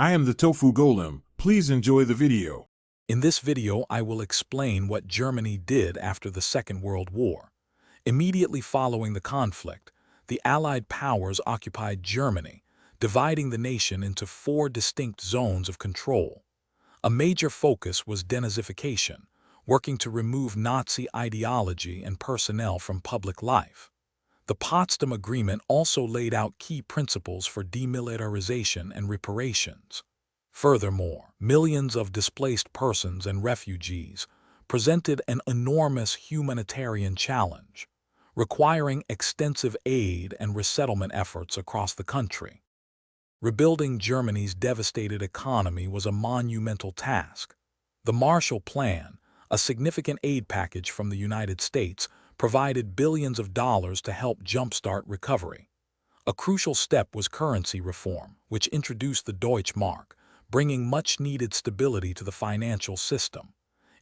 I am the Tofu Golem. Please enjoy the video. In this video, I will explain what Germany did after the Second World War. Immediately following the conflict, the Allied powers occupied Germany, dividing the nation into 4 distinct zones of control. A major focus was Denazification, working to remove Nazi ideology and personnel from public life. The Potsdam Agreement also laid out key principles for demilitarization and reparations. Furthermore, millions of displaced persons and refugees presented an enormous humanitarian challenge, requiring extensive aid and resettlement efforts across the country. Rebuilding Germany's devastated economy was a monumental task. The Marshall Plan, a significant aid package from the United States, provided billions of dollars to help jumpstart recovery. A crucial step was currency reform, which introduced the Deutschmark, bringing much-needed stability to the financial system.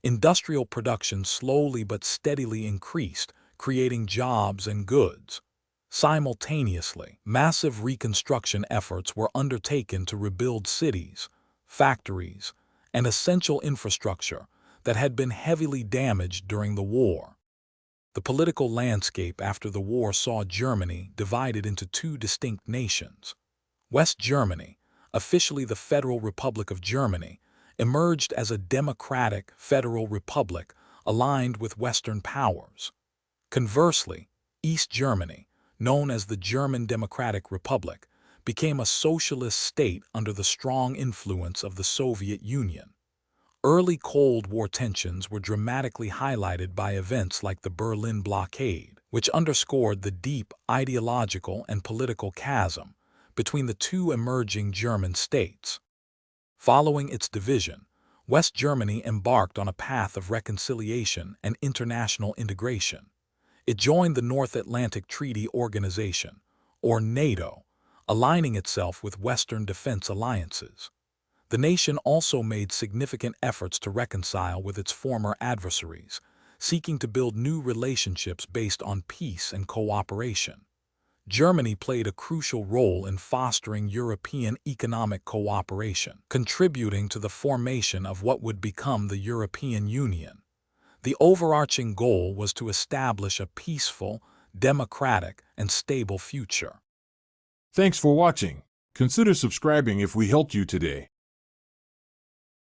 Industrial production slowly but steadily increased, creating jobs and goods. Simultaneously, massive reconstruction efforts were undertaken to rebuild cities, factories, and essential infrastructure that had been heavily damaged during the war. The political landscape after the war saw Germany divided into 2 distinct nations. West Germany, officially the Federal Republic of Germany, emerged as a democratic federal republic aligned with Western powers. Conversely, East Germany, known as the German Democratic Republic, became a socialist state under the strong influence of the Soviet Union. Early Cold War tensions were dramatically highlighted by events like the Berlin blockade, which underscored the deep ideological and political chasm between the 2 emerging German states. Following its division, West Germany embarked on a path of reconciliation and international integration. It joined the North Atlantic Treaty Organization, or NATO, aligning itself with Western defense alliances. The nation also made significant efforts to reconcile with its former adversaries, seeking to build new relationships based on peace and cooperation. Germany played a crucial role in fostering European economic cooperation, contributing to the formation of what would become the European Union. The overarching goal was to establish a peaceful, democratic, and stable future. Thanks for watching. Consider subscribing if we helped you today.